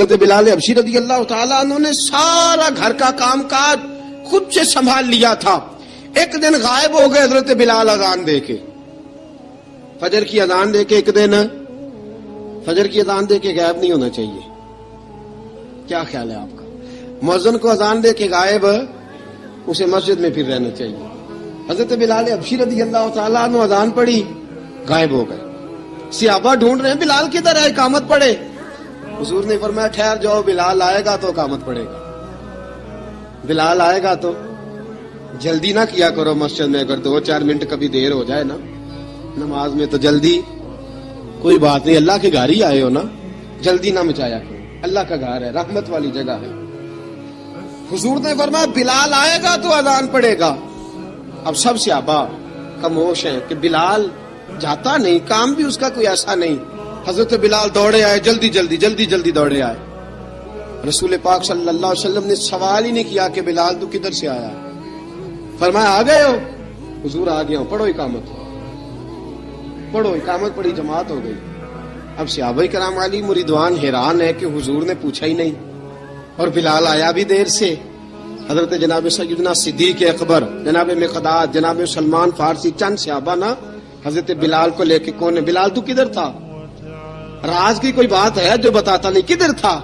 حضرت بلال حبشی رضی اللہ تعالیٰ عنہ نے سارا گھر کا کام کاج خود سے سنبھال لیا تھا. ایک دن غائب ہو گئے حضرت بلال اذان دے کے, فجر کی اذان دے کے. ایک دن فجر کی اذان دے کے غائب نہیں ہونا چاہیے. کیا خیال ہے آپ کا؟ مؤذن کو اذان دے کے غائب, اسے مسجد میں پھر رہنا چاہیے. حضرت بلال حبشی رضی اللہ تعالیٰ عنہ اذان پڑھی, غائب ہو گئے. صحابہ ڈھونڈ رہے ہیں بلال کدھر ہے, اقامت پڑھے. حضور نے فرمایا ٹھہر جاؤ, بلال آئے گا تو اقامت پڑھے گا. بلال آئے گا تو جلدی نہ کیا کرو مسجد میں. اگر 2-4 منٹ کبھی دیر ہو جائے نا نماز میں تو جلدی کوئی بات نہیں, اللہ کے گھر ہی آئے ہو نا, جلدی نہ مچایا کرو. اللہ کا گھر ہے, رحمت والی جگہ ہے. حضور نے فرمایا بلال آئے گا تو اذان پڑھے گا. اب سب صحابہ خاموش ہیں کہ بلال جاتا نہیں, کام بھی اس کا کوئی ایسا نہیں. حضرت بلال دوڑے آئے, جلدی دوڑے آئے. رسول پاک صلی اللہ علیہ وسلم نے سوال ہی نہیں کیا کہ بلال تو کدھر سے آیا. فرمایا آ گئے ہو؟ حضور آ گیا ہوں. پڑھو اقامت, پڑھو اقامت. پڑھی, جماعت ہو گئی. اب صحابہ کرام علیہم رضوان حیران ہے کہ حضور نے پوچھا ہی نہیں اور بلال آیا بھی دیر سے. حضرت جناب سیدنا صدیق اکبر, جناب مقداد, جناب سلمان فارسی, چند صحابہ نا حضرت بلال کو لے کے, کون ہے بلال تو کدھر تھا؟ راز کی کوئی بات ہے جو بتاتا نہیں, کدھر تھا؟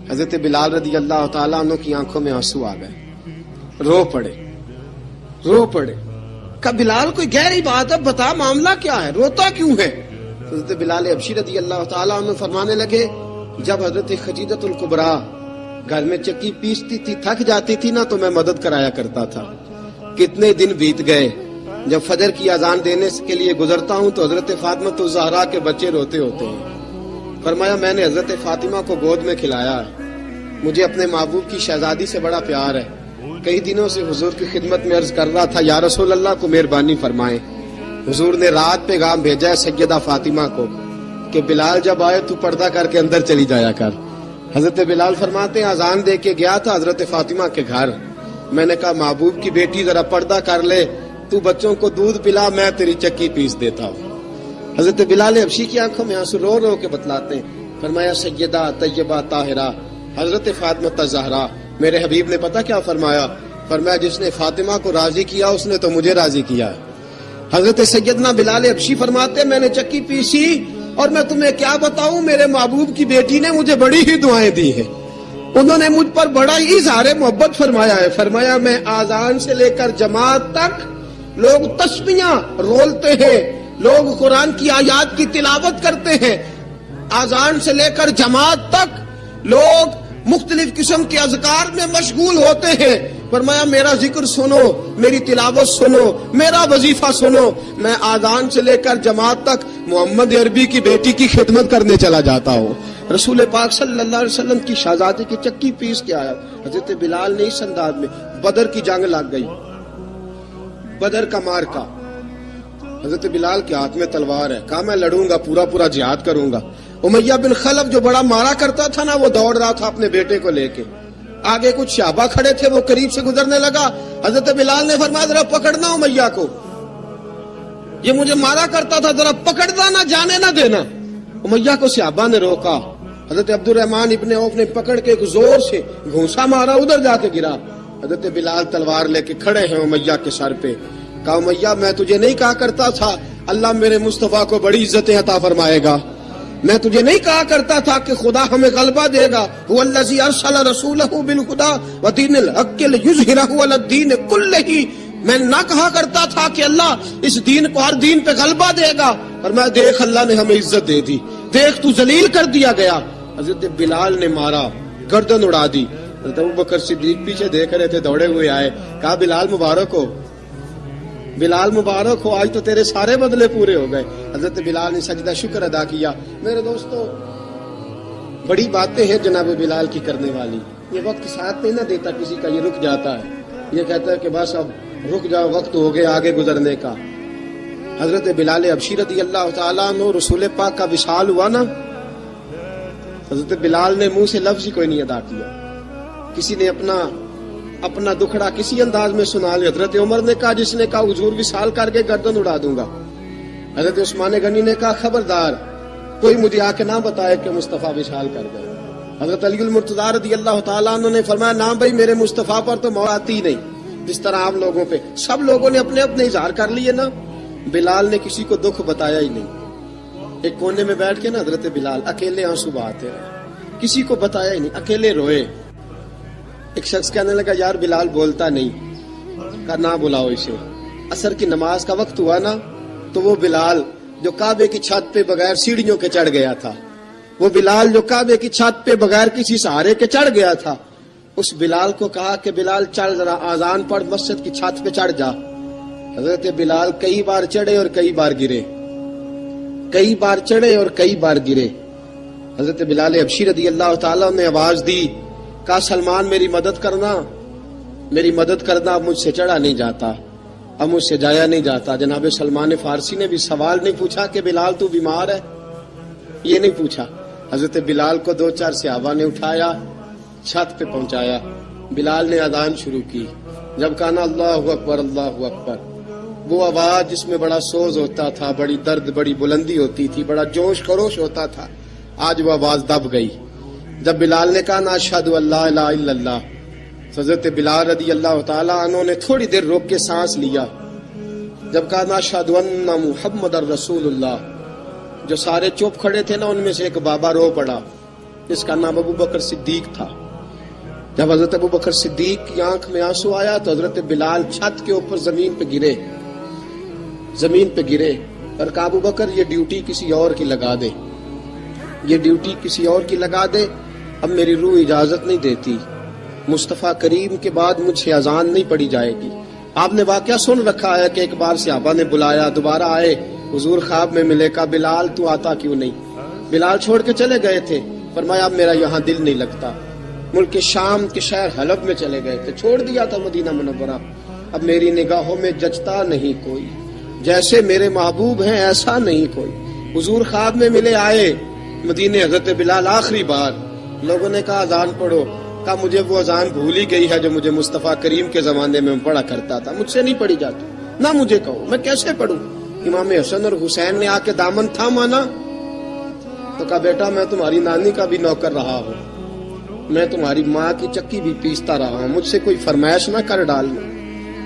حضرت بلال رضی اللہ تعالیٰ عنہ کی آنکھوں میں آنسو آ گئے, رو پڑے. کہ بلال کوئی گہری بات ہے, بتا معاملہ کیا ہے, روتا کیوں ہے؟ حضرت بلال حبشی رضی اللہ تعالیٰ عنہ فرمانے لگے جب حضرت خدیجہ الکبریٰ گھر میں چکی پیستی تھی, تھک جاتی تھی نا, تو میں مدد کرایا کرتا تھا. کتنے دن بیت گئے, جب فجر کی اذان دینے کے لیے گزرتا ہوں تو حضرت فاطمہ الزہرا کے بچے روتے ہوتے ہیں. فرمایا میں نے حضرت فاطمہ کو گود میں کھلایا ہے, مجھے اپنے محبوب کی شہزادی سے بڑا پیار ہے. کئی دنوں سے حضور کی خدمت میں عرض کر رہا تھا یا رسول اللہ کو مہربانی فرمائیں. حضور نے رات پیغام بھیجا ہے سیدہ فاطمہ کو کہ بلال جب آئے تو پردہ کر کے اندر چلی جایا کر. حضرت بلال فرماتے ہیں اذان دے کے گیا تھا حضرت فاطمہ کے گھر, میں نے کہا محبوب کی بیٹی ذرا پردہ کر لے, تو بچوں کو دودھ پلا, میں تیری چکی پیس دیتا ہوں. حضرت بلال حبشی کی آنکھوں میں آنسو رو رو کے بتلاتے ہیں. فرمایا سیدہ طیبہ طاہرہ حضرت فاطمہ الزہرا, میرے حبیب نے پتہ کیا فرمایا؟ فرمایا جس نے فاطمہ کو راضی کیا اس نے تو مجھے راضی کیا. حضرت سیدنا بلال حبشی فرماتے میں نے چکی پیسی اور میں تمہیں کیا بتاؤں, میرے محبوب کی بیٹی نے مجھے بڑی ہی دعائیں دی ہیں, انہوں نے مجھ پر بڑا ہی اظہار محبت فرمایا ہے. فرمایا میں آذان سے لے کر جماعت تک لوگ تسبیحاں رولتے ہیں, لوگ قرآن کی آیات کی تلاوت کرتے ہیں, آذان سے لے کر جماعت تک لوگ مختلف قسم کے اذکار میں مشغول ہوتے ہیں. فرمایا میرا ذکر سنو, میری تلاوت سنو, میرا وظیفہ سنو. میں آذان سے لے کر جماعت تک محمد عربی کی بیٹی کی خدمت کرنے چلا جاتا ہوں. رسول پاک صلی اللہ علیہ وسلم کی شہزادی کی چکی پیس کے آیا. حضرت بلال نے اس انداز میں, بدر کی جنگ لگ گئی, بدر کا مارکا, حضرت بلال کے ہاتھ میں تلوار ہے, کہا میں لڑوں گا, پورا جہاد کروں گا. امیہ بن خلف جو بڑا مارا کرتا تھا نا, وہ دوڑ رہا تھا اپنے بیٹے کو لے کے. آگے کچھ صحابہ کھڑے تھے, وہ قریب سے گزرنے لگا. حضرت بلال نے فرمایا ذرا پکڑنا امیہ کو, یہ مجھے مارا کرتا تھا, ذرا پکڑنا, نہ جانے نہ دینا. امیہ کو صحابہ نے روکا. حضرت عبد الرحمن ابن عوف نے پکڑ کے ایک زور سے گھونسا مارا, ادھر جا کے گرا. حضرت بلال تلوار لے کے کھڑے ہیں امیہ کے سر پہ. کہا امیہ میں تجھے نہیں کہا کرتا تھا اللہ میرے مصطفیٰ کو بڑی عزتیں عطا فرمائے گا؟ میں تجھے نہیں کہا کرتا تھا کہ خدا ہمیں غلبہ دے گا؟ هو الذی ارسل رسولہ بالہدی ودین الحق لیظہرہ علی الدین کلہ. میں نہ کہا کرتا تھا کہ اللہ اس دین کو ہر دین پہ غلبہ دے گا, اور میں دیکھ اللہ نے ہمیں عزت دے دی, دیکھ تو ذلیل کر دیا گیا. حضرت بلال نے مارا, گردن اڑا دی. حضرت ابوبکر صدیق پیچھے دیکھ رہے تھے, دوڑے ہوئے آئے, کہا بلال مبارک ہو, بلال مبارک ہو, آج تو تیرے سارے بدلے پورے ہو گئے. حضرت بلال نے سجدہ شکر ادا کیا. میرے دوستو بڑی باتیں ہیں جناب بلال کی کرنے والی. یہ وقت ساتھ نہیں نہ دیتا کسی کا, یہ رک جاتا ہے, یہ کہتا ہے کہ بس اب رک جاؤ, وقت ہو گیا آگے گزرنے کا. حضرت بلال حبشی رضی اللہ تعالیٰ عنہ رسول پاک کا وصال ہوا نا, حضرت بلال نے منہ سے لفظ ہی کوئی نہیں ادا کیا. کسی نے اپنا دکھڑا کسی انداز میں سنا لیا. حضرت عمر نے کہا, جس نے کہا حضور وصال کر کے گردن اڑا دوں گا. حضرت عثمان غنی نے کہا خبردار کوئی مجھے آ کے نہ بتائے کہ مصطفیٰ وصال کر گئے. حضرت علی المرتضیٰ رضی اللہ تعالیٰ عنہ نے فرمایا نہ بھائی میرے مصطفیٰ پر تو موت آتی ہی نہیں جس طرح عام لوگوں پہ. سب لوگوں نے اپنے اپنے اظہار کر لیے نا. بلال نے کسی کو دکھ بتایا ہی نہیں. ایک کونے میں بیٹھ کے نا حضرت بلال اکیلے آنسو بہاتے رہے, کسی کو بتایا ہی نہیں, اکیلے روئے. ایک شخص کہنے لگا یار بلال بولتا نہیں, کہا نہ بلاؤ اسے. عصر کی نماز کا وقت ہوا نا تو وہ بلال جو کعبے کی چھت پہ بغیر سیڑھیوں کے چڑھ گیا تھا, وہ بلال جو کعبے کی چھت پہ بغیر کسی سہارے کے چڑھ گیا تھا, اس بلال کو کہا کہ بلال چڑھ ذرا آذان پڑھ مسجد کی چھت پہ چڑھ جا. حضرت بلال کئی بار چڑھے اور کئی بار گرے, کئی بار چڑھے اور کئی بار گرے. حضرت بلال حبشی رضی اللہ تعالیٰ نے آواز دی, کہا سلمان میری مدد کرنا, میری مدد کرنا, اب مجھ سے چڑھا نہیں جاتا, اب مجھ سے جایا نہیں جاتا. جناب سلمان فارسی نے بھی سوال نہیں پوچھا کہ بلال تو بیمار ہے, یہ نہیں پوچھا. حضرت بلال کو 2-4 صحابہ نے اٹھایا, چھت پہ پہنچایا. بلال نے اذان شروع کی. جب کہا نا اللہ اکبر اللہ اکبر, وہ آواز جس میں بڑا سوز ہوتا تھا, بڑی درد, بڑی بلندی ہوتی تھی, بڑا جوش خروش ہوتا تھا, آج وہ آواز دب گئی. جب بلال نے کہا نا اشہد ان لا الہ الا اللہ, حضرت بلال رضی اللہ تعالیٰ عنہ نے تھوڑی دیر روک کے سانس لیا. جب کہا نا اشہد ان محمد رسول اللہ, جو سارے چپ کھڑے تھے نا ان میں سے ایک بابا رو پڑا, جس کا نام ابو بکر صدیق تھا. جب حضرت ابو بکر صدیق کی آنکھ میں آنسو آیا تو حضرت بلال چھت کے اوپر زمین پہ گرے, زمین پہ گرے اور کہا ابو بکر یہ ڈیوٹی کسی اور کی لگا دے, یہ ڈیوٹی کسی اور کی لگا دے, اب میری روح اجازت نہیں دیتی, مصطفیٰ کریم کے بعد مجھے اذان نہیں پڑی جائے گی. آپ نے واقعہ سن رکھا ہے کہ ایک بار صحابہ نے بلایا, دوبارہ آئے, حضور خواب میں ملے, کہا بلال تو آتا کیوں نہیں؟ بلال چھوڑ کے چلے گئے تھے. فرمایا اب میرا یہاں دل نہیں لگتا. ملک شام کے شہر حلب میں چلے گئے تھے, چھوڑ دیا تھا مدینہ منورہ, اب میری نگاہوں میں جچتا نہیں کوئی, جیسے میرے محبوب ہیں ایسا نہیں کوئی. حضور خواب میں ملے, آئے مدینے. حضرت بلال آخری بار, لوگوں نے کہا اذان پڑھو, کہا مجھے وہ اذان بھول ہی گئی ہے جو مجھے مصطفیٰ کریم کے زمانے میں پڑھا کرتا تھا, مجھ سے نہیں پڑھی جاتی, نہ مجھے کہو میں کیسے پڑھوں. امام حسن اور حسین نے آ کے دامن تھاما نا تو کہا بیٹا میں تمہاری نانی کا بھی نوکر رہا ہوں, میں تمہاری ماں کی چکی بھی پیستا رہا ہوں, مجھ سے کوئی فرمائش نہ کر ڈالنا,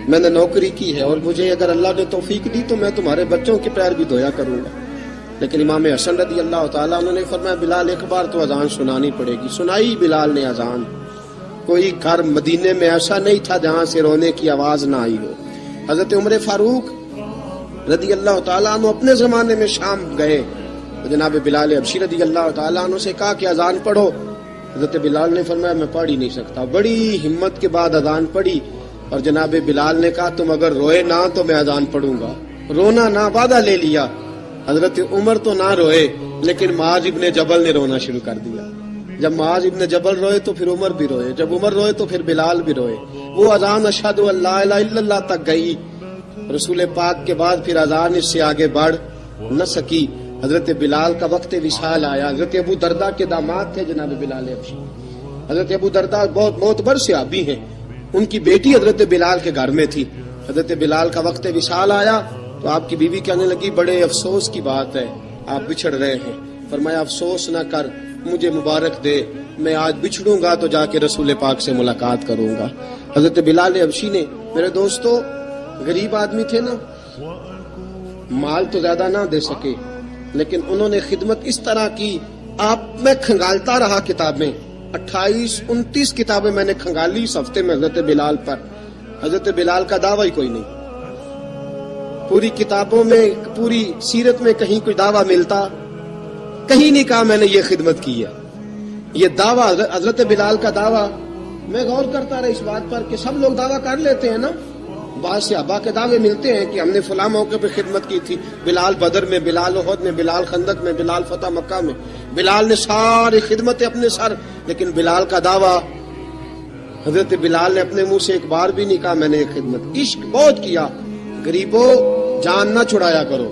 میں نے نوکری کی ہے, اور مجھے اگر اللہ نے توفیق دی تو میں تمہارے بچوں کے پیر بھی دھویا کروں گا. لیکن امام حسن رضی اللہ تعالیٰ انہوں نے فرمایا بلال ایک بار تو اذان سنانی پڑے گی. سنائی بلال نے اذان. کوئی گھر مدینے میں ایسا نہیں تھا جہاں سے رونے کی آواز نہ آئی ہو. حضرت عمر فاروق رضی اللہ تعالیٰ عنہ اپنے زمانے میں شام گئے, جناب بلال حبشی رضی اللہ تعالیٰ عنہ سے کہا کہ اذان پڑھو. حضرت بلال نے فرمایا میں پڑھ ہی نہیں سکتا. بڑی ہمت کے بعد اذان پڑھی, اور جناب بلال نے کہا تم اگر روئے نہ تو میں اذان پڑھوں گا, رونا نہ, وعدہ لے لیا. حضرت عمر تو نہ روئے, لیکن معاذ ابن جبل نے رونا شروع کر دیا. جب معاذ ابن جبل روئے تو پھر عمر بھی روئے, جب عمر روئے تو پھر بلال بھی روئے. وہ اذان اشہد ان لا الہ الا اللہ تک گئی. رسول پاک کے بعد پھر اذان اس سے آگے بڑھ نہ سکی. حضرت بلال کا وقت وصال آیا. حضرت ابو درداء کے داماد تھے جناب بلال حبشی. حضرت ابو درداء بہت معتبر صحابی ہیں, ان کی بیٹی حضرت بلال کے گھر میں تھی. حضرت بلال کا وقت وصال آیا تو آپ کی بیوی کہنے لگی بڑے افسوس کی بات ہے, آپ بچھڑ رہے ہیں. فرمایا افسوس نہ کر, مجھے مبارک دے, میں آج بچھڑوں گا تو جا کے رسول پاک سے ملاقات کروں گا. حضرت بلال حبشی نے, میرے دوستو, غریب آدمی تھے نا, مال تو زیادہ نہ دے سکے, لیکن انہوں نے خدمت اس طرح کی. آپ میں کھنگالتا رہا کتابیں, 28-29 کتابیں میں نے کھنگالی اس ہفتے میں حضرت بلال پر. حضرت بلال کا دعویٰ ہی کوئی نہیں. پوری کتابوں میں, پوری سیرت میں کہیں کوئی دعویٰ ملتا, کہیں نہیں کہا میں نے یہ خدمت کی ہے. یہ دعویٰ حضرت بلال کا دعویٰ, میں غور کرتا رہا اس بات پر کہ سب لوگ دعویٰ کر لیتے ہیں نا, بعض صحابہ کے دعوے ملتے ہیں کہ ہم نے فلاں موقع پہ خدمت کی تھی, بلال بدر میں, بلال احد میں, بلال خندق میں, بلال فتح مکہ میں, بلال نے ساری خدمتیں اپنے سر. لیکن بلال کا دعویٰ, حضرت بلال نے اپنے منہ سے ایک بار بھی نہیں کہا میں نے یہ خدمت. عشق بہت کیا. غریبوں جان نہ چھڑایا کرو,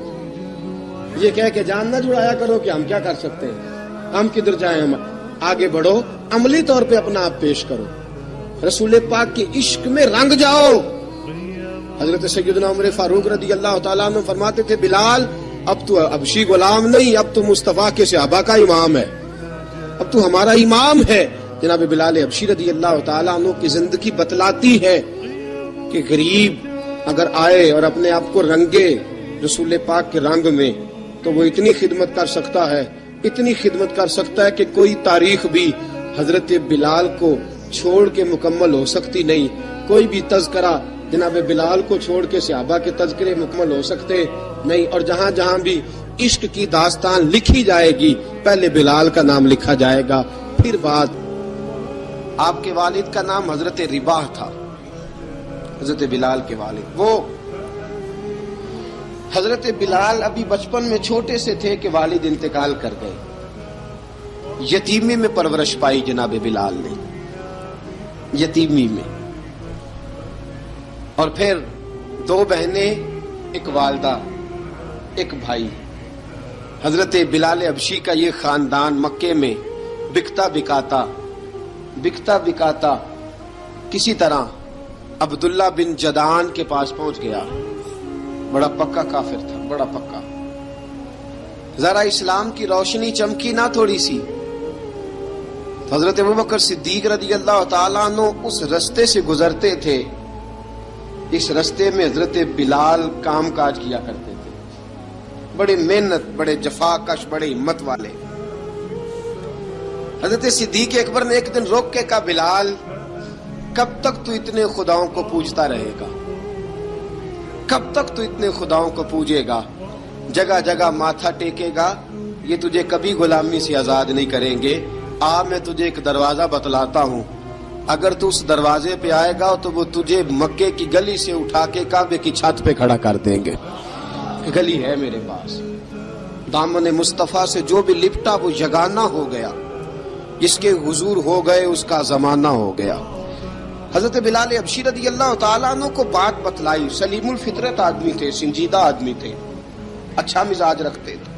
یہ کہہ کہ جان نہ چھڑایا کرو کہ ہم کیا کر سکتے ہیں, ہم کدھر جائیں, ہم آگے بڑھو, عملی طور پہ اپنا آپ پیش کرو, رسول پاک کے عشق میں رنگ جاؤ. حضرت سیدنا عمر فاروق رضی اللہ تعالیٰ عنہ فرماتے تھے بلال اب تو حبشی غلام نہیں, اب تو مصطفیٰ کے صحابہ کا امام ہے. اب تو ہمارا امام ہے. جناب بلال حبشی رضی اللہ تعالیٰ عنہ کی زندگی بتلاتی ہے کہ غریب اگر آئے اور اپنے آپ کو رنگے رسول پاک کے رنگ میں تو وہ اتنی خدمت کر سکتا ہے، اتنی خدمت کر سکتا ہے کہ کوئی تاریخ بھی حضرت بلال کو چھوڑ کے مکمل ہو سکتی نہیں. کوئی بھی تذکرہ جناب بلال کو چھوڑ کے صحابہ کے تذکرے مکمل ہو سکتے نہیں. اور جہاں جہاں بھی عشق کی داستان لکھی جائے گی پہلے بلال کا نام لکھا جائے گا، پھر بعد. آپ کے والد کا نام حضرت رباح تھا، حضرت بلال کے والد. وہ حضرت بلال ابھی بچپن میں چھوٹے سے تھے کہ والد انتقال کر گئے. یتیمی میں پرورش پائی جناب بلال نے، یتیمی میں. اور پھر 2 بہنیں، ایک والدہ، ایک بھائی. حضرت بلال حبشی کا یہ خاندان مکے میں بکتا بکاتا کسی طرح عبداللہ بن جدعان کے پاس پہنچ گیا. بڑا پکا کافر تھا، بڑا پکا. ذرا اسلام کی روشنی چمکی نہ تھوڑی سی، حضرت ابوبکر صدیق رضی اللہ تعالیٰ عنہ اس رستے سے گزرتے تھے. اس رستے میں حضرت بلال کام کاج کیا کرتے تھے، بڑے محنت، بڑے جفاکش، بڑے ہمت والے. حضرت صدیق اکبر نے ایک دن روک کے کہا، بلال کب تک تو اتنے خداؤں کو پوجتا رہے گا؟ کب تک تو اتنے خداؤں کو پوجے گا، جگہ جگہ ماتھا ٹیکے گا؟ یہ تجھے کبھی غلامی سے آزاد نہیں کریں گے. میں تجھے ایک دروازہ بتلاتا ہوں، اگر تو اس دروازے پہ آئے گا تو وہ تجھے مکے کی گلی سے اٹھا کے کعبے کی چھت پہ کھڑا کر دیں گے. گلی ہے میرے پاس، دامن مصطفیٰ سے جو بھی لپٹا وہ یگانہ ہو گیا، جس کے حضور ہو گئے اس کا زمانہ ہو گیا. حضرت بلال حبشی رضی اللہ تعالیٰ عنہ کو بات بتلائی. سلیم الفطرت آدمی تھے، سنجیدہ آدمی تھے، اچھا مزاج رکھتے تھے،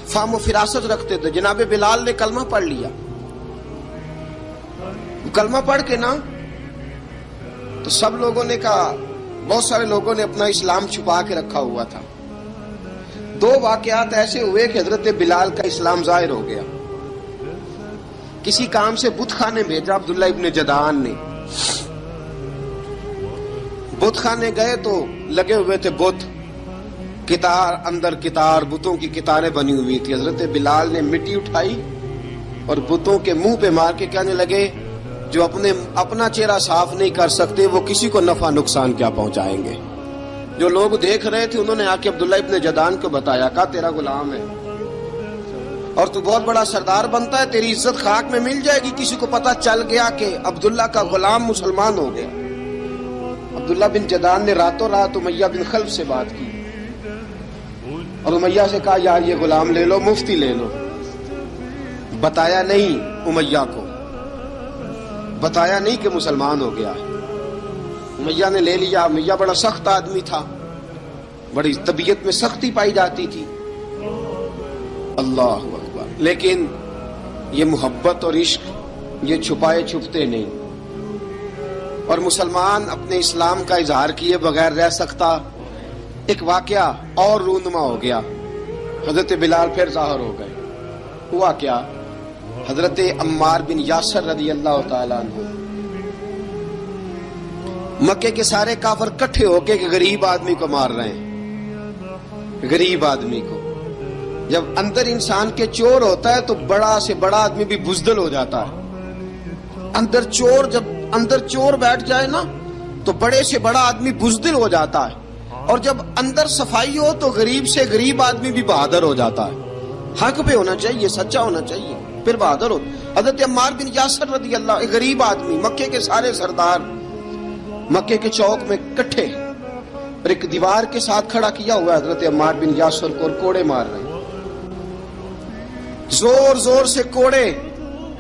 فہم و فراست رکھتے تھے. جناب بلال نے کلمہ پڑھ لیا. کلمہ پڑھ کے نا تو سب لوگوں نے کہا، بہت سارے لوگوں نے اپنا اسلام چھپا کے رکھا ہوا تھا. 2 واقعات ایسے ہوئے کہ حضرت بلال کا اسلام ظاہر ہو گیا. کسی کام سے بت خانے بھیجا عبداللہ ابن جدعان نے. بت خانے گئے تو لگے ہوئے تھے بت، کتار اندر کتار، بتوں کی کتاریں بنی ہوئی تھی. حضرت بلال نے مٹی اٹھائی اور بتوں کے منہ پہ مار کے کہنے لگے، جو اپنا چہرہ صاف نہیں کر سکتے وہ کسی کو نفع نقصان کیا پہنچائیں گے. جو لوگ دیکھ رہے تھے انہوں نے آ کے عبداللہ ابن جدعان کو بتایا، کہا تیرا غلام ہے اور تو بہت بڑا سردار بنتا ہے، تیری عزت خاک میں مل جائے گی. کسی کو پتا چل گیا کہ عبداللہ کا غلام مسلمان ہو گیا. عبداللہ بن جدعان نے راتوں رات امیہ بن خلف سے بات کی اور امیہ سے کہا، یار یہ غلام لے لو، مفتی لے لو. بتایا نہیں امیہ کو، بتایا نہیں کہ مسلمان ہو گیا. امیہ نے لے لیا. امیہ بڑا سخت آدمی تھا، بڑی طبیعت میں سختی پائی جاتی تھی. اللہ اکبر. لیکن یہ محبت اور عشق یہ چھپائے چھپتے نہیں، اور مسلمان اپنے اسلام کا اظہار کیے بغیر رہ سکتا. ایک واقعہ اور رونما ہو گیا. حضرت بلال پھر ظاہر ہو گئے. ہوا کیا؟ حضرت عمار بن یاسر رضی اللہ تعالیٰ عنہ، مکے کے سارے کافر کٹھے ہو کے غریب آدمی کو مار رہے ہیں. غریب آدمی کو جب اندر انسان کے چور ہوتا ہے تو بڑا سے بڑا آدمی بھی بزدل ہو جاتا ہے. جب اندر چور بیٹھ جائے نا تو بڑے سے بڑا آدمی بزدل ہو جاتا ہے، اور جب اندر صفائی ہو تو غریب سے غریب آدمی بھی بہادر ہو جاتا ہے. حق پہ ہونا چاہیے، سچا ہونا چاہیے، پھر بہادر ہو. حضرت عمار بن یاسر رضی اللہ، ایک غریب آدمی، مکے کے سارے سردار مکے کے چوک میں کٹھے اور ایک دیوار کے ساتھ کھڑا کیا ہوا ہے حضرت عمار بن یاسر کو، اور کوڑے مار رہے ہیں. زور زور سے کوڑے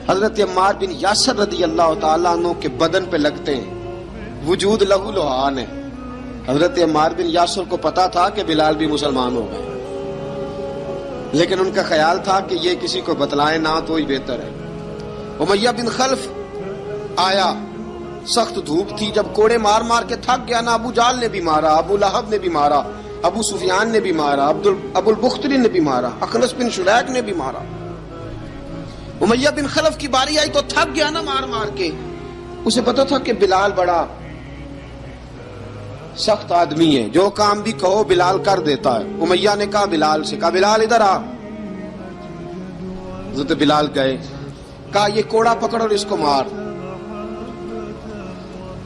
حضرت عمار بن یاسر رضی اللہ تعالیٰ عنہ کے بدن پہ لگتے ہیں. وجود لہو لہان ہے. حضرت عمار بن یاسر کو پتا تھا کہ بلال بھی مسلمان ہو گئے، لیکن ان کا خیال تھا کہ یہ کسی کو بتلائے نہ تو ہی بہتر ہے. امیہ بن خلف آیا، سخت دھوپ تھی. جب کوڑے مار مار کے تھک گیا نا، ابو جال نے بھی مارا، ابو لہب نے بھی مارا، ابو سفیان نے بھی مارا، ابو البختری نے بھی مارا، اخنس بن شریک نے بھی مارا. امیہ بن خلف کی باری آئی تو تھک گیا نا مار مار کے، اسے پتا تھا کہ بلال بڑا سخت آدمی ہے، جو کام بھی کہو بلال کر دیتا ہے۔ امیہ نے کہا بلال سے، کہا بلال ادھر آ۔ حضرت بلال گئے، کہا یہ کوڑا پکڑ اور اس کو مار۔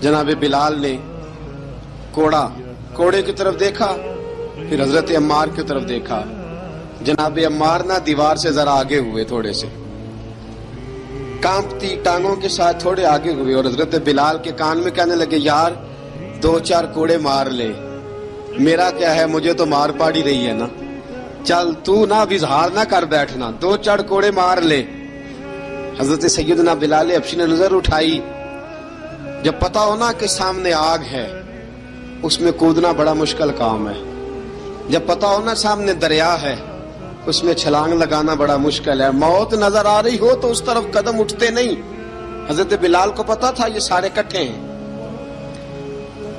جناب بلال نے کوڑے کی طرف دیکھا، پھر حضرت عمار کی طرف دیکھا۔ جناب عمار نہ دیوار سے ذرا آگے ہوئے، تھوڑے سے کانپتی ٹانگوں کے ساتھ تھوڑے آگے ہوئے، اور حضرت بلال کے کان میں کہنے لگے یار 2-4 کوڑے مار لے، میرا کیا ہے، مجھے تو مار پاڑی رہی ہے نا، چل تو نہ اظہار نہ کر بیٹھنا، 2-4 کوڑے مار لے۔ حضرت سیدنا بلال حبشی نے نظر اٹھائی، جب پتا ہونا کہ سامنے آگ ہے اس میں کودنا بڑا مشکل کام ہے، جب پتا ہونا سامنے دریا ہے اس میں چھلانگ لگانا بڑا مشکل ہے، موت نظر آ رہی ہو تو اس طرف قدم اٹھتے نہیں۔ حضرت بلال کو پتا تھا یہ سارے کٹھے ہیں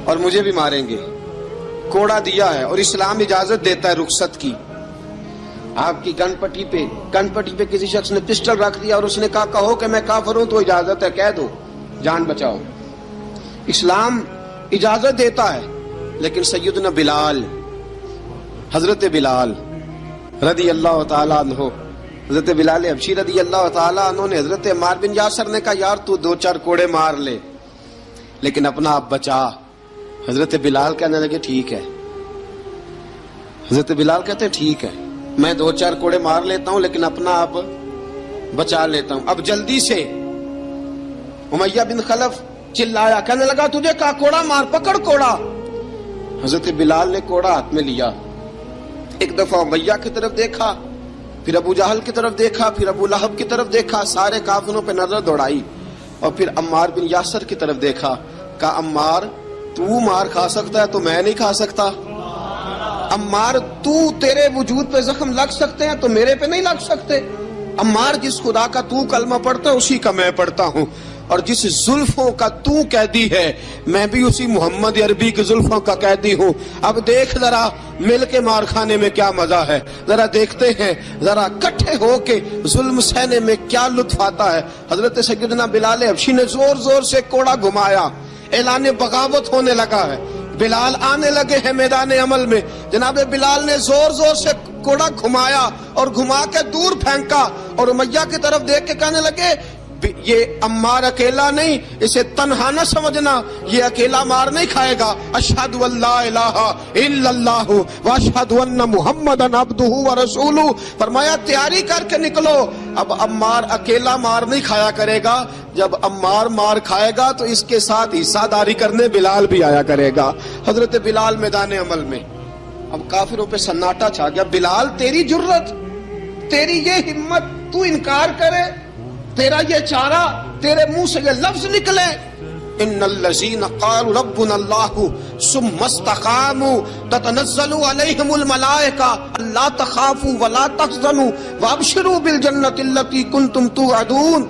اور مجھے بھی ماریں گے، کوڑا دیا ہے اور اسلام اجازت دیتا ہے رخصت کی۔ آپ کی کن پٹی پہ کسی شخص نے پسٹل رکھ دیا اور اس نے کہا کہو کہ میں کافر ہوں تو اجازت ہے، کہہ دو، جان بچاؤ، اسلام اجازت دیتا ہے۔ لیکن سیدنا بلال، حضرت بلال رضی اللہ تعالیٰ عنہ، حضرت بلال حبشی رضی اللہ تعالیٰ عنہ نے حضرت عمار بن یاسر نے کہا یار تو 2-4 کوڑے مار لے لیکن اپنا آپ بچا۔ حضرت بلال کہنے لگے ٹھیک ہے، حضرت بلال کہتے ہیں ٹھیک ہے، میں 2-4 کوڑے مار لیتا ہوں لیکن اپنا آپ بچا لیتا ہوں۔ اب جلدی سے امیہ بن خلف چلایا، کہنے لگا تجھے کہا کوڑا مار، پکڑ کوڑا۔ حضرت بلال نے کوڑا ہاتھ میں لیا، ایک دفعہ امیہ کی طرف دیکھا، پھر ابو جہل کی طرف دیکھا، پھر ابو لہب کی طرف دیکھا، سارے کافروں پہ نظر دوڑائی، اور پھر عمار بن یاسر کی طرف دیکھا، کہا عمار تو مار کھا سکتا ہے تو میں نہیں کھا سکتا، عمار تیرے وجود پہ زخم لگ سکتے ہیں تو میرے پہ نہیں لگ سکتے، عمار جس خدا کا تو کلمہ پڑھتا ہے اسی کا میں پڑھتا ہوں، اور جس زلفوں کا تو قیدی ہے میں بھی اسی محمد عربی کی زلفوں کا قیدی ہوں۔ اب دیکھ ذرا مل کے مار کھانے میں کیا مزہ ہے، ذرا دیکھتے ہیں، ذرا کٹھے ہو کے ظلم سہنے میں کیا لطف آتا ہے۔ حضرت سیدنا بلال حبشی نے زور زور سے کوڑا گھمایا، اعلان بغاوت ہونے لگا ہے، بلال آنے لگے ہیں میدان عمل میں۔ جناب بلال نے زور زور سے کوڑا گھمایا اور گھما کے دور پھینکا، اور امیہ کی طرف دیکھ کے کہنے لگے یہ عمار اکیلا نہیں، اسے تنہا نہ سمجھنا، یہ اکیلا مار نہیں کھائے گا۔ اشہد ان لا الہ الا اللہ واشہد ان محمدن عبدہ ورسولہ، فرمایا تیاری کر کے نکلو، اب عمار اکیلا مار نہیں کھایا کرے گا، جب عمار مار کھائے گا تو اس کے ساتھ حصہ داری کرنے بلال بھی آیا کرے گا۔ حضرت بلال میدان عمل میں، اب کافروں پہ سناٹا چھا گیا۔ بلال تیری جرت، تیری یہ ہمت، تو انکار کرے، تیرا یہ چارہ، تیرے منہ سے یہ لفظ نکلے، ان الذین قالوا ربنا اللہ ثم استقاموا تتنزل علیہم الملائکہ الا تخافوا ولا تحزنوا وابشروا بالجنۃ التی کنتم توعدون۔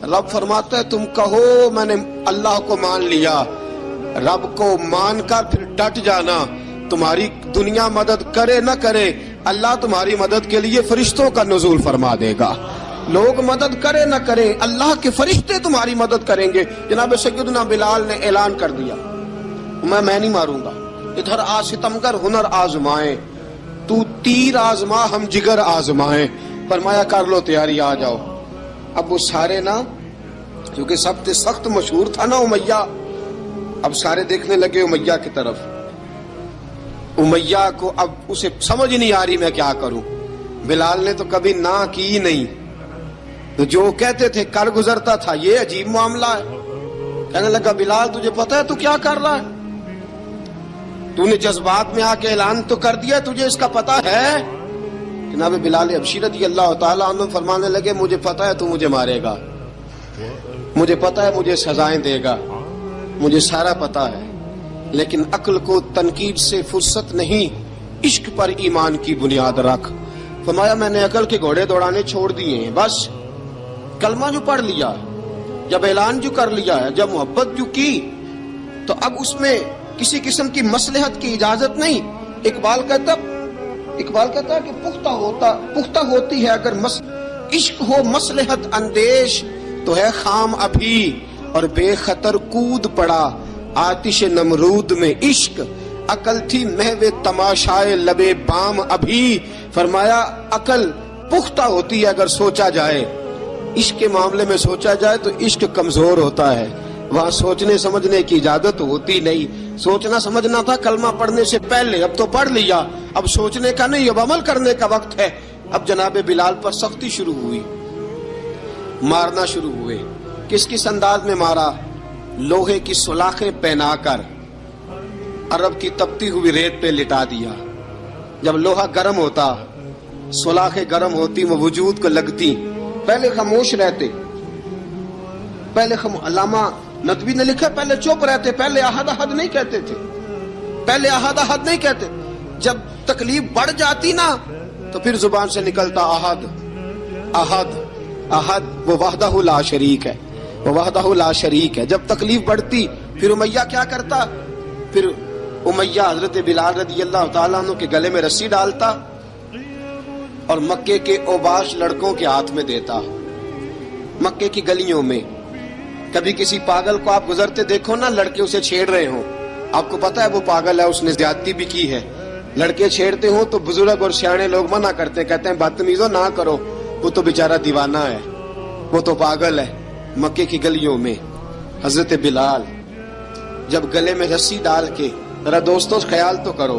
رب فرماتا ہے تم کہو میں نے اللہ کو مان لیا، رب کو مان کر پھر ڈٹ جانا، تمہاری دنیا مدد کرے نہ کرے اللہ تمہاری مدد کے لیے فرشتوں کا نزول فرما دے گا، لوگ مدد کرے نہ کرے اللہ کے فرشتے تمہاری مدد کریں گے۔ جناب سیدنا بلال نے اعلان کر دیا میں نہیں ماروں گا، ادھر آ ستمگر ہنر آزمائیں، تو تیر آزما ہم جگر آزمائیں، فرمایا کر لو تیاری آ جاؤ۔ اب وہ سارے نا، کیونکہ سب سے سخت مشہور تھا نا امیہ، اب سارے دیکھنے لگے امیہ کی طرف۔ امیہ کو اب اسے سمجھ نہیں آ رہی میں کیا کروں، بلال نے تو کبھی نہ کی نہیں، تو جو کہتے تھے کر گزرتا تھا، یہ عجیب معاملہ ہے۔ کہنے لگا بلال تجھے پتا ہے تو کیا کر رہا ہے، تو نے جذبات میں آ کے اعلان تو کر دیا، تجھے اس کا پتا ہے؟ جناب بلال حبشی رضی اللہ تعالیٰ عنہ فرمانے لگے مجھے پتا ہے تو مجھے مارے گا، مجھے پتا ہے مجھے سزائیں دے گا، مجھے سارا پتا ہے، لیکن عقل کو تنقید سے فرصت نہیں، عشق پر ایمان کی بنیاد رکھ۔ فرمایا میں نے عقل کے گھوڑے دوڑانے چھوڑ دیے ہیں، بس کلمہ جو پڑھ لیا، جب اعلان جو کر لیا ہے، جب محبت جو کی، تو اب اس میں کسی قسم کی مصلحت کی اجازت نہیں۔ اقبال کہتا ہے کہ پختہ ہوتی ہے اگر عشق ہو مصلحت اندیش تو ہے خام ابھی، اور بے خطر کود پڑا آتش نمرود میں عشق، عقل تھی محو تماشائے لبے بام ابھی۔ فرمایا عقل پختہ ہوتی ہے اگر سوچا جائے، عشق کے معاملے میں سوچا جائے تو عشق کمزور ہوتا ہے، وہاں سوچنے سمجھنے کی اجازت ہوتی نہیں۔ سوچنا سمجھنا تھا کلمہ پڑھنے سے پہلے، اب تو پڑھ لیا، اب سوچنے کا نہیں، اب عمل کرنے کا وقت ہے۔ اب جناب بلال پر سختی شروع ہوئی، مارنا شروع ہوئے۔ کس کس انداز میں مارا؟ لوہے کی سلاخیں پہنا کر عرب کی تپتی ہوئی ریت پہ لٹا دیا۔ جب لوہا گرم ہوتا، سلاخیں گرم ہوتی، وہ وجود کو لگتی، پہلے خاموش رہتے، پہلے علامہ ندوی نے لکھا پہلے چپ رہتے، پہلے احد احد نہیں کہتے تھے، پہلے احد احد نہیں کہتے، جب تکلیف بڑھ جاتی نا تو پھر زبان سے نکلتا احد احد احد، وہ وحدہ لا شریک ہے، وہ وحدہ لا شریک ہے۔ جب تکلیف بڑھتی پھر امیہ کیا کرتا؟ پھر امیہ حضرت بلال رضی اللہ تعالیٰ عنہ کے گلے میں رسی ڈالتا اور مکے کے اوباش لڑکوں کے ہاتھ میں دیتا۔ مکے کی گلیوں میں کبھی کسی پاگل کو آپ گزرتے دیکھو نا، لڑکے اسے چھیڑ رہے ہوں، آپ کو پتا ہے وہ پاگل ہے، اس نے زیادتی بھی کی ہے، لڑکے چھیڑتے ہوں تو بزرگ اور سیانے لوگ منع کرتے ہیں، کہتے ہیں بدتمیزوں نہ کرو، وہ تو بیچارہ دیوانہ ہے، وہ تو پاگل ہے۔ مکے کی گلیوں میں حضرت بلال جب گلے میں رسی ڈال کے، ذرا دوستوں خیال تو کرو،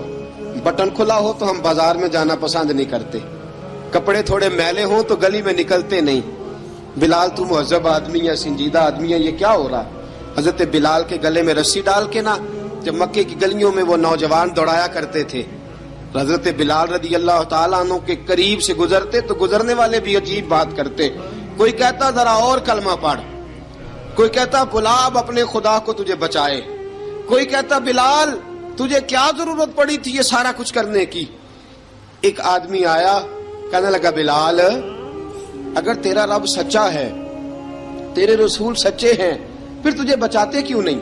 بٹن کھلا ہو تو ہم بازار میں جانا پسند نہیں کرتے، کپڑے تھوڑے میلے ہوں تو گلی میں نکلتے نہیں۔ بلال تو مہذب آدمی ہے، سنجیدہ آدمی ہے، یہ کیا ہو رہا؟ حضرت بلال کے گلے میں رسی ڈال کے نا، جب مکے کی گلیوں میں وہ نوجوان دوڑایا کرتے تھے، حضرت بلال رضی اللہ تعالیٰ عنہ کے قریب سے گزرتے تو گزرنے والے بھی عجیب بات کرتے، کوئی کہتا ذرا اور کلمہ پڑھ، کوئی کہتا بلا اب اپنے خدا کو تجھے بچائے، کوئی کہتا بلال تجھے کیا ضرورت پڑی تھی یہ سارا کچھ کرنے کی۔ ایک آدمی آیا کہنے لگا بلال اگر تیرا رب سچا ہے، تیرے رسول سچے ہیں، پھر تجھے بچاتے کیوں نہیں؟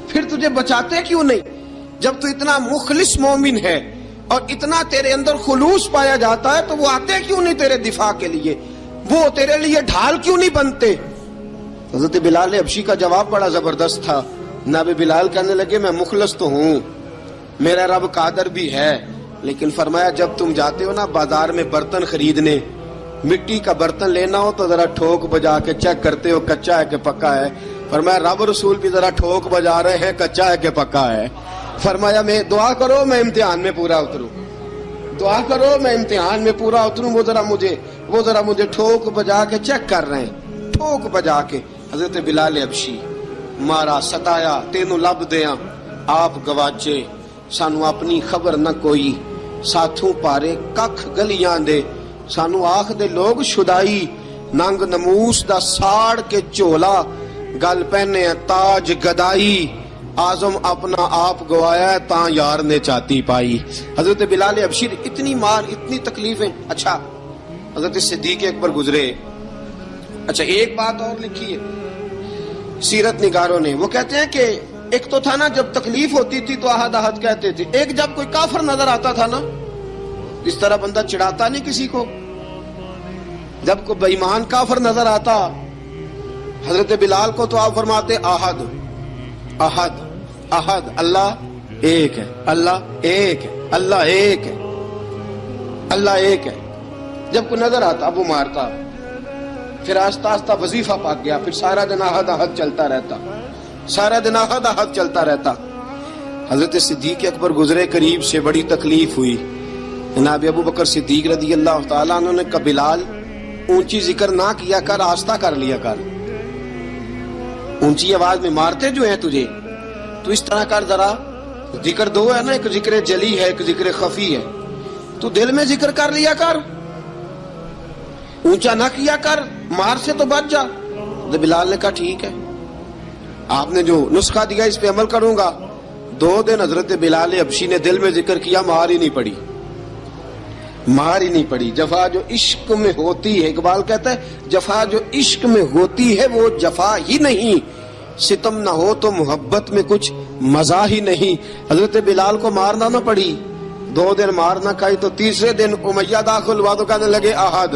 پھر تجھے بچاتے کیوں نہیں؟ جب تو اتنا مخلص مومن ہے اور اتنا تیرے اندر خلوص پایا جاتا ہے تو وہ آتے کیوں نہیں تیرے دفاع کے لیے؟ وہ تیرے لیے ڈھال کیوں نہیں بنتے؟ حضرت بلال حبشی کا جواب بڑا زبردست تھا۔ نبی بلال کہنے لگے میں مخلص تو ہوں، میرا رب قادر بھی ہے، لیکن فرمایا جب تم جاتے ہو نا بازار میں برتن خریدنے، مٹی کا برتن لینا ہو تو ذرا ٹھوک بجا کے چیک کرتے ہو کچا ہے کہ پکا ہے۔ فرمایا رب رسول بھی ذرا ٹھوک بجا رہے ہیں کچا ہے کہ پکا ہے۔ فرمایا میں دعا کرو میں امتحان میں پورا اتروں، دعا کرو میں امتحان میں پورا اتروں، وہ ذرا مجھے ٹھوک بجا کے چیک کر رہے ہیں، ٹھوک بجا کے۔ حضرت بلال حبشی مارا ستایا تینوں لب دیاں آپ گواچے، سانو اپنی خبر نہ کوئی، ساتھوں پارے ککھ گلیاں دے، سانو آخ دے لوگ شدائی، ننگ نموس دا ساڑ کے چولا، گل پہنے تاج گدائی، آزم اپنا آپ گوایا ہے تاں یار نے چاتی پائی۔ حضرت بلال حبشی اتنی مار اتنی تکلیفیں۔ اچھا حضرت صدیق اکبر گزرے، اچھا ایک بات اور لکھی ہے سیرت نگاروں نے، وہ کہتے ہیں کہ ایک تو تھا نا جب تکلیف ہوتی تھی تو احد احد کہتے تھے، ایک جب کوئی کافر نظر آتا تھا نا، اس طرح بندہ چڑھاتا نہیں کسی کو، جب کوئی بے ایمان کافر نظر آتا حضرت بلال کو تو آپ فرماتے احد احد احد، اللہ ایک ہے، اللہ ایک ہے، اللہ ایک ہے، اللہ ایک ہے۔ جب کوئی نظر آتا وہ مارتا، پھر آہستہ آہستہ وظیفہ پاک گیا، پھر سارا دن احد احد چلتا رہتا، سارا دن احد احد چلتا رہتا۔ حضرت صدیق اکبر گزرے قریب سے، بڑی تکلیف ہوئی، جناب ابو بکر صدیق رضی اللہ تعالیٰ عنہ نے کہا بلال اونچی ذکر نہ کیا کر، آہستہ کر لیا کر، اونچی آواز میں مارتے جو ہیں تجھے تو اس طرح کر، ذرا ذکر دو ہے نا، ایک ذکر جلی ہے ایک ذکر خفی ہے، تو دل میں ذکر کر لیا کر، اونچا نہ کیا کر، مار سے تو بچ جا۔ تو بلال نے کہا ٹھیک ہے، آپ نے جو نسخہ دیا اس پہ عمل کروں گا۔ 2 دن حضرت بلال حبشی نے دل میں ذکر کیا، مار ہی نہیں پڑی، مار ہی نہیں پڑی۔ جفا جو عشق میں ہوتی ہے، اقبال کہتا ہے جفا جو عشق میں ہوتی ہے وہ جفا ہی نہیں، ستم نہ ہو تو محبت میں کچھ مزہ ہی نہیں۔ حضرت بلال کو مارنا نہ پڑی، 2 دن مار نہ کھائی تو تیسرے دن امیہ داخل ہوا تو کہنے لگے احد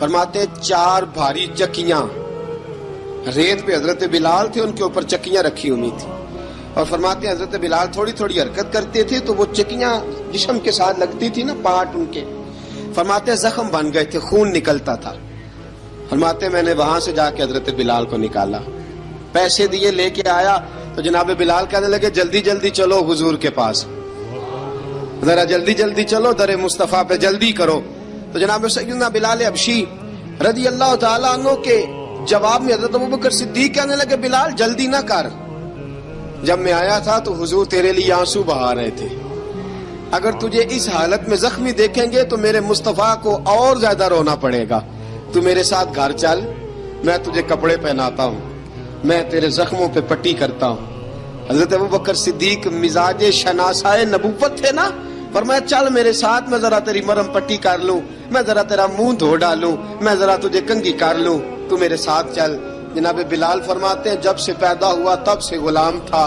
فرماتے 4 بھاری چکیاں ریت پہ حضرت بلال تھے، ان کے اوپر چکیاں رکھی ہوئی تھی، اور فرماتے ہیں حضرت بلال تھوڑی تھوڑی حرکت کرتے تھے تو وہ چکیاں جسم کے ساتھ لگتی تھی نا، پارٹ ان کے، فرماتے ہیں زخم بن گئے تھے، خون نکلتا تھا۔ فرماتے ہیں میں نے وہاں سے جا کے حضرت بلال کو نکالا، پیسے دیے، لے کے آیا تو جناب بلال کہنے لگے جلدی جلدی چلو حضور کے پاس، ذرا جلدی جلدی چلو، در مصطفیٰ پہ جلدی کرو۔ تو جناب سیدنا بلال حبشی رضی اللہ تعالیٰ عنہ کے جواب میں حضرت ابوبکر صدیق کہنے لگے بلال جلدی نہ کر، جب میں آیا تھا تو حضور تیرے لیے آنسو بہا رہے تھے، اگر تجھے اس حالت میں زخمی دیکھیں گے تو میرے مصطفیٰ کو اور زیادہ رونا پڑے گا، تو میرے ساتھ گھر چل، میں تجھے کپڑے پہناتا ہوں، میں تیرے زخموں پہ پٹی کرتا ہوں۔ حضرت ابوبکر صدیق مزاج شناسائے نبوت تھے نا، فرمایا چل میرے ساتھ، میں ذرا تیری مرہم پٹی کر لوں، میں ذرا تیرا منہ دھو ڈالوں، میں ذرا تجھے کنگھی کر لوں، تو میرے ساتھ چل۔ جناب بلال فرماتے ہیں جب سے پیدا ہوا تب سے غلام تھا،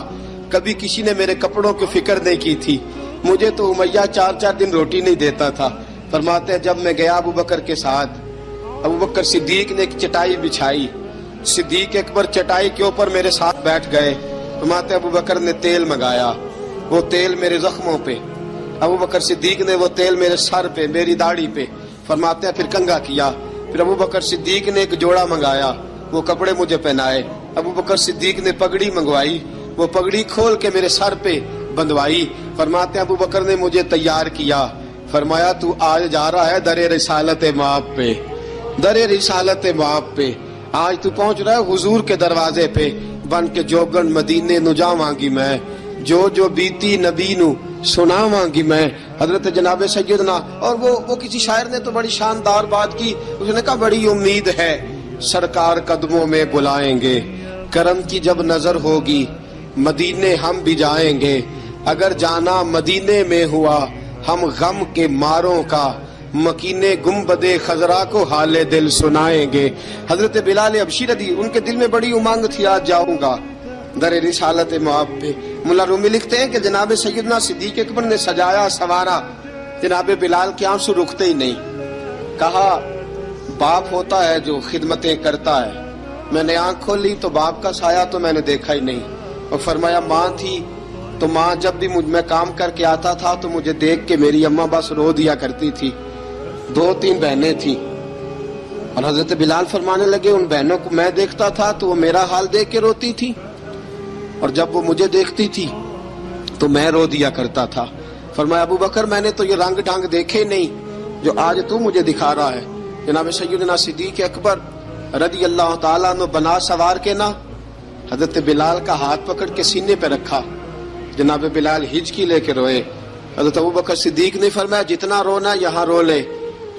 کبھی کسی نے میرے کپڑوں کی فکر نہیں کی تھی، مجھے تو امیہ 4 دن روٹی نہیں دیتا تھا۔ فرماتے ہیں جب میں گیا ابوبکر کے ساتھ، ابوبکر صدیق نے ایک چٹائی بچھائی، صدیق اکبر چٹائی کے اوپر میرے ساتھ بیٹھ گئے۔ فرماتے ابوبکر نے تیل منگایا، وہ تیل میرے زخموں پہ، ابوبکر صدیق نے وہ تیل میرے سر پہ، میری داڑھی پہ، فرماتے ہیں پھر کنگھا کیا، پھر ابوبکر صدیق نے ایک جوڑا منگایا، وہ کپڑے مجھے پہنائے، ابوبکر صدیق نے پگڑی منگوائی، وہ پگڑی کھول کے میرے سر پہ بندھوائی۔ فرماتے ہیں ابوبکر نے مجھے تیار کیا، فرمایا تو آج جا رہا ہے در رسالت مآب پہ، در رسالت مآب پہ، آج تو پہنچ رہا ہے حضور کے دروازے پہ، بن کے جوگن مدینے نو جاواں گی میں، جو بیتی نبی نو سناواں گی میں۔ حضرت جناب سیدنا، اور وہ کسی شاعر نے تو بڑی شاندار بات کی، اس نے کہا بڑی امید ہے سرکار قدموں میں بلائیں گے، کرم کی جب نظر ہوگی مدینے ہم بھی جائیں گے، اگر جانا مدینے میں ہوا ہم غم کے ماروں کا، مکینے گنبد خضرا کو حال دل سنائیں گے۔ حضرت بلال حبشی رضی، ان کے دل میں بڑی امنگ تھی آج جاؤں گا در رسالت مآب پہ۔ ملا رومی لکھتے ہیں کہ جناب سیدنا صدیق اکبر نے سجایا سوارا، جناب بلال کے آنسو رکتے ہی نہیں، کہا باپ ہوتا ہے جو خدمتیں کرتا ہے، میں نے آنکھ کھولی تو باپ کا سایہ تو میں نے دیکھا ہی نہیں، اور فرمایا ماں تھی تو ماں جب بھی میں کام کر کے آتا تھا تو مجھے دیکھ کے میری اماں بس رو دیا کرتی تھی، 2-3 بہنیں تھیں، اور حضرت بلال فرمانے لگے ان بہنوں کو میں دیکھتا تھا تو وہ میرا حال دیکھ کے روتی تھی، اور جب وہ مجھے دیکھتی تھی تو میں رو دیا کرتا تھا۔ فرمایا ابوبکر میں نے تو یہ رنگ ڈھنگ دیکھے نہیں جو آج تو مجھے دکھا رہا ہے۔ جناب سیدنا صدیق اکبر رضی اللہ تعالیٰ عنہ بنا سوار کے نا حضرت بلال کا ہاتھ پکڑ کے سینے پہ رکھا، جناب بلال ہچکی لے کے روئے۔ حضرت ابوبکر صدیق نے فرمایا جتنا رونا یہاں رو لے،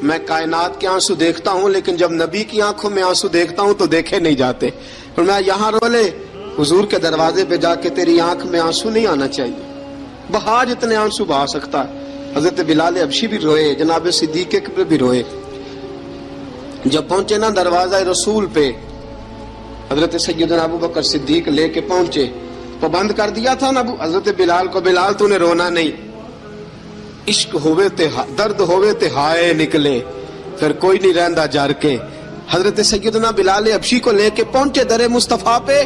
میں کائنات کے آنسو دیکھتا ہوں لیکن جب نبی کی آنکھوں میں آنسو دیکھتا ہوں تو دیکھے نہیں جاتے، فرمایا یہاں رو لے، حضور کے دروازے پہ جا کے تیری آنکھ میں آنسو نہیں آنا چاہیے، بہا جتنے آنسو بہا سکتا ہے۔ حضرت بلال حبشی بھی روئے، جناب صدیق اکبر بھی روئے۔ جب پہنچے نا دروازہ رسول پہ، حضرت سیدنا ابوبکر صدیق لے کے پہنچے، پابند کر دیا تھا نا حضرت بلال کو، بلال تو نے رونا نہیں، عشق ہوئے تے درد ہوئے تے ہائے نکلے، پھر کوئی نہیں رہندا جر کے۔ حضرت سیدنا بلال حبشی کو لے کے پہنچے در مصطفیٰ پہ،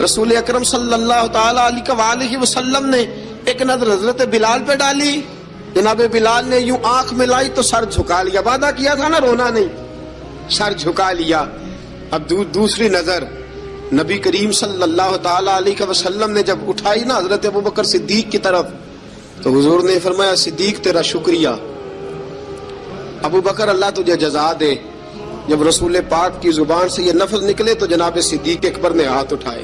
رسول اکرم صلی اللہ تعالی علیہ وسلم نے ایک نظر حضرت بلال پہ ڈالی، جناب بلال نے یوں آنکھ ملائی تو سر جھکا لیا، وعدہ کیا تھا نا رونا نہیں، سر جھکا لیا۔ اب دوسری نظر نبی کریم صلی اللہ تعالی علیہ وسلم نے جب اٹھائی نا حضرت ابوبکر صدیق کی طرف تو حضور نے فرمایا صدیق تیرا شکریہ، ابوبکر اللہ تجھے جزا دے۔ جب رسول پاک کی زبان سے یہ لفظ نکلے تو جناب صدیق اکبر نے ہاتھ اٹھائے،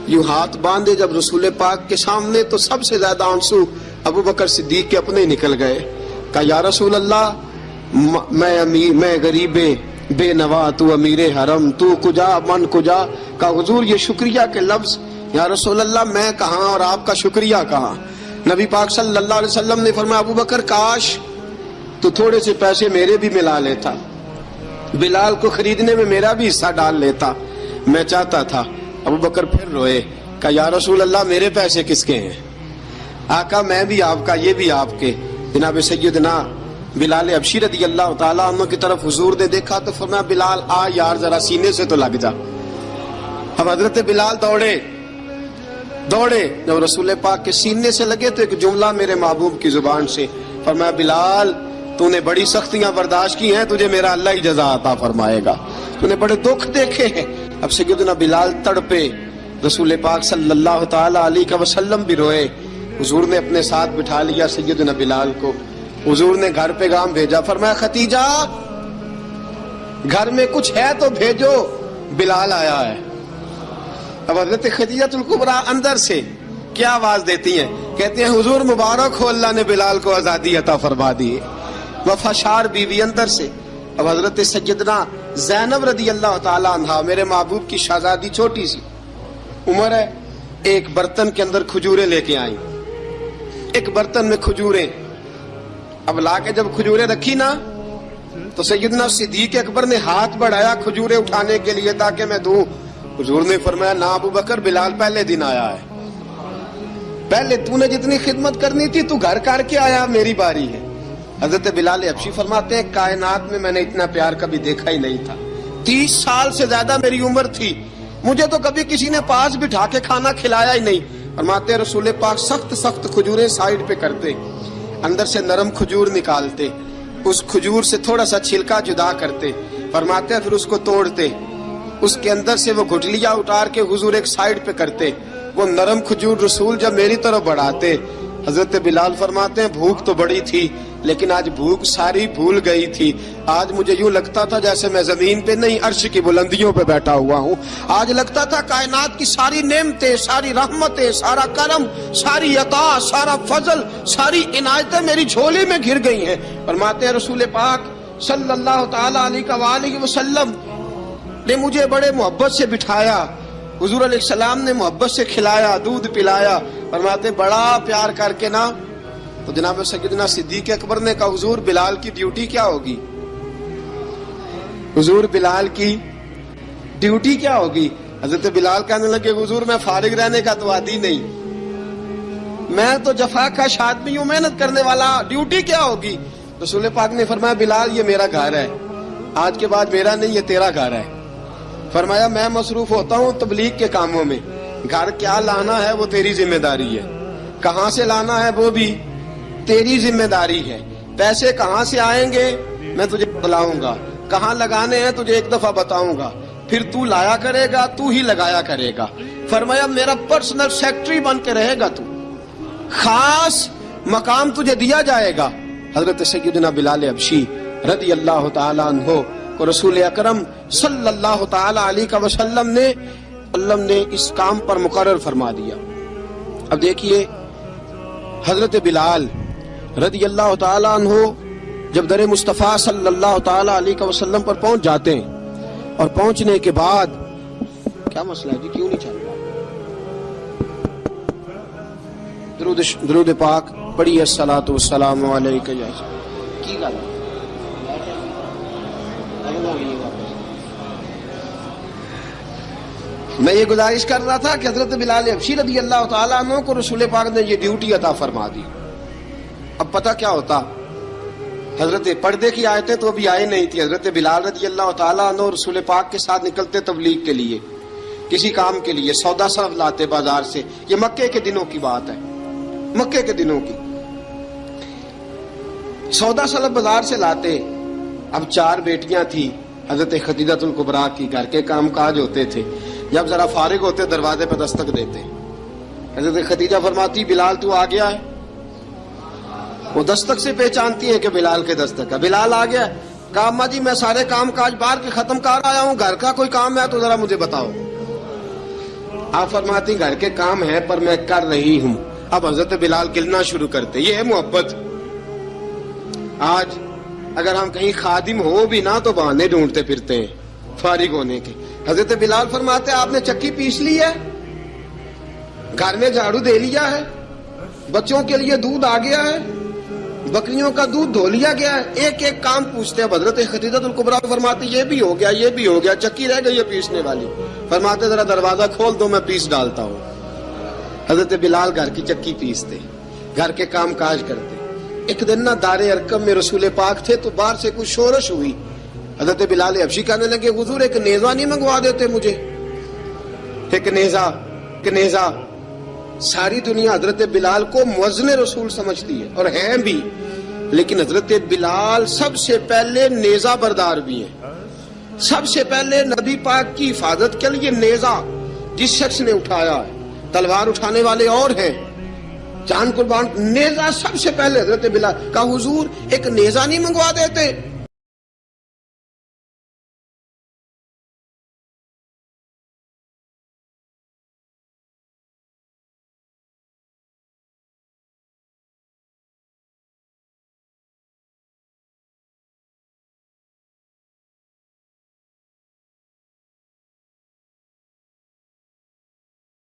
یوں ہاتھ باندھے جب رسول پاک کے سامنے تو سب سے زیادہ آنسو ابوبکر صدیق کے اپنے نکل گئے۔ کہا یا رسول اللہ میں غریب بے نوا، تو امیر حرم، تو کجا من کجا۔ کہا حضور یہ شکریہ کے لفظ، یا رسول اللہ میں کہاں اور آپ کا شکریہ کہاں۔ نبی پاک صلی اللہ علیہ وسلم نے فرمایا ابوبکر کاش تو تھوڑے سے پیسے میرے بھی ملا لیتا، بلال کو خریدنے میں میرا بھی حصہ ڈال لیتا، میں چاہتا تھا۔ ابوبکر پھر روئے، کہا یا رسول اللہ میرے پیسے کس کے ہیں؟ آقا میں بھی آپ کا، یہ بھی آپ کے۔ جناب سیدنا بلال حبشی رضی اللہ تعالیٰ عنہ کی طرف حضور نے دیکھا تو فرمایا بلال آ یار ذرا سینے سے تو لگ جا. اب حضرت بلال دوڑے. جب رسول پاک کے سینے سے لگے تو ایک جملہ میرے محبوب کی زبان سے فرمایا بلال تو نے بڑی سختیاں برداشت کی ہیں, تجھے میرا اللہ ہی جزا عطا فرمائے گا, تو نے بڑے دکھ دیکھے ہیں. اب سیدنا بلال تڑپے, رسول پاک صلی اللہ تعالی علیہ وسلم بھی روئے. حضور نے اپنے ساتھ بٹھا لیا سیدنا بلال کو. حضور نے گھر پیغام بھیجا, فرمایا ختیجہ گھر میں کچھ ہے تو بھیجو, بلال آیا ہے. اب حضرت خدیجہ الکبریٰ اندر سے کیا آواز دیتی ہیں, کہتی ہیں حضور مبارک ہو, اللہ نے بلال کو آزادی عطا فرما دی. وفاشار بیوی اندر سے. اب حضرت سیدنا زینب رضی اللہ تعالی عنہا میرے محبوب کی شہزادی, چھوٹی سی عمر ہے, ایک برتن کے اندر کھجوریں لے کے آئیں. ایک برتن میں کھجوریں, اب لا کے جب کھجوریں رکھی نا تو سیدنا صدیق اکبر نے ہاتھ بڑھایا کھجوریں اٹھانے کے لیے تاکہ میں دوں. حضور نے فرمایا نا ابو بکر, بلال پہلے دن آیا ہے, پہلے تو نے جتنی خدمت کرنی تھی تو گھر کر کے آیا, میری باری ہے. حضرت بلال حبشی فرماتے ہیں کائنات میں نے اتنا پیار کبھی دیکھا ہی نہیں تھا. 30 سال سے زیادہ میری عمر تھی, مجھے تو کبھی کسی نے پاس بٹھا کے کھانا کھلایا ہی نہیں. فرماتے ہیں رسول پاک سخت کھجوریں سائیڈ پہ کرتے, اندر سے نرم کھجور نکالتے, اس کھجور سے تھوڑا سا چھلکا جدا کرتے. فرماتے ہیں پھر اس کو توڑتے, اس کے اندر سے وہ گٹلیاں اتار کے حضور ایک سائیڈ پہ کرتے. وہ نرم کھجور رسول جب میری طرف بڑھاتے, حضرت بلال فرماتے ہیں بھوک تو بڑی تھی لیکن آج بھوک ساری بھول گئی تھی. آج مجھے یوں لگتا تھا جیسے میں زمین پہ نہیں عرش کی بلندیوں پہ بیٹھا ہوا ہوں. آج لگتا تھا کائنات کی ساری نعمتیں, ساری رحمتیں, سارا کرم, ساری عطا, سارا فضل, ساری عنایتیں میری جھولی میں گر گئی ہیں. فرماتے ہیں رسول پاک صلی اللہ تعالی علیہ وسلم نے مجھے بڑے محبت سے بٹھایا, حضور علیہ السلام نے محبت سے کھلایا, دودھ پلایا. فرماتے بڑا پیار کر کے نا تو جناب سیدنا صدیق اکبر نے کہا حضور بلال کی ڈیوٹی کیا ہوگی, حضور بلال کی ڈیوٹی کیا ہوگی. حضرت بلال کہنے لگے حضور میں فارغ رہنے کا تو عادی نہیں, میں تو جفا کش آدمی ہوں, محنت کرنے والا, ڈیوٹی کیا ہوگی. رسول پاک نے فرمایا بلال یہ میرا گھر ہے, آج کے بعد میرا نہیں یہ تیرا گھر ہے. فرمایا میں مصروف ہوتا ہوں تبلیغ کے کاموں میں, گھر کیا لانا ہے وہ تیری ذمہ داری ہے, کہاں سے لانا ہے وہ بھی تیری ذمہ داری ہے, پیسے کہاں سے آئیں گے میں تجھے بتلاؤں گا, کہاں لگانے ہیں تجھے ایک دفعہ بتاؤں گا, پھر تو لایا کرے گا, تو ہی لگایا کرے گا. فرمایا میرا پرسنل سیکٹری بن کے رہے گا, تو خاص مقام تجھے دیا جائے گا. حضرت سیدنا بلال حبشی رضی اللہ تعالی عنہ کو رسول اکرم صلی اللہ تعالی علیہ وسلم نے اس کام پر مقرر فرما دیا. اب دیکھیے حضرت بلال رضی اللہ تعالی عنہ جب در مصطفیٰ صلی اللہ تعالی علیہ وسلم پر پہنچ جاتے ہیں اور پہنچنے کے بعد کیا مسئلہ ہے جی, کیوں نہیں چل رہا؟ درود پاک پڑھیے الصلاۃ والسلام علیک یا کی گل میں یہ گزارش کر رہا تھا کہ حضرت بلال حبشی رضی اللہ تعالیٰ عنہ کو رسول پاک نے یہ ڈیوٹی عطا فرما دی. اب پتہ کیا ہوتا, حضرت پردے کی آیتیں تو ابھی آئی نہیں تھی. حضرت بلال رضی اللہ تعالیٰ عنہ رسول پاک کے ساتھ نکلتے تبلیغ کے لیے, کسی کام کے لیے, سودا سلف لاتے بازار سے. یہ مکے کے دنوں کی بات ہے, مکے کے دنوں کی سودا سلف بازار سے لاتے. اب 4 بیٹیاں تھی حضرت خدیجہ الکبریٰ کی, گھر کے کام کاج ہوتے تھے, جب ذرا فارغ ہوتے دروازے پہ دستک دیتے. حضرت خدیجہ فرماتی بلال تو آ گیا ہے, وہ دستک سے پہچانتی ہیں کہ بلال کے دستک ہے. بلال آ گیا, کہا اماں جی میں سارے کام کاج باہر کے ختم کر آیا ہوں, گھر کا کوئی کام ہے تو ذرا مجھے بتاؤ. آپ فرماتی گھر کے کام ہے پر میں کر رہی ہوں. اب حضرت بلال گلنا شروع کرتے. یہ ہے محبت. آج اگر ہم کہیں خادم ہو بھی نہ تو بہانے ڈھونڈتے پھرتے ہیں فارغ ہونے کے. حضرت بلال فرماتے آپ نے چکی پیس لی ہے, گھر میں جھاڑو دے لیا ہے, بچوں کے لیے دودھ آ گیا ہے, بکریوں کا دودھ دھو لیا گیا ہے, ایک ایک کام پوچھتے ہیں. حضرت خدیجہ الکبریٰ فرماتے یہ بھی ہو گیا, یہ بھی ہو گیا, چکی رہ گئی ہے پیسنے والی. فرماتے ذرا دروازہ کھول دو میں پیس ڈالتا ہوں. حضرت بلال گھر کی چکی پیستے, گھر کے کام کاج کرتے. ایک دن نہ دار ارقم میں رسول پاک تھے تو باہر سے کچھ شورش ہوئی. حضرت بلال حبشی کہنے لگے حضور ایک نیزہ نہیں منگوا دیتے مجھے؟ ایک نیزہ. ساری دنیا حضرت بلال کو مؤذن رسول سمجھتی ہے اور ہیں بھی، لیکن حضرت بلال سب سے پہلے نیزہ بردار بھی ہیں. سب سے پہلے نبی پاک کی حفاظت کے لیے نیزہ جس شخص نے اٹھایا ہے، تلوار اٹھانے والے اور ہیں، جان قربان، نیزہ سب سے پہلے حضرت بلال کا. حضور ایک نیزہ نہیں منگوا دیتے؟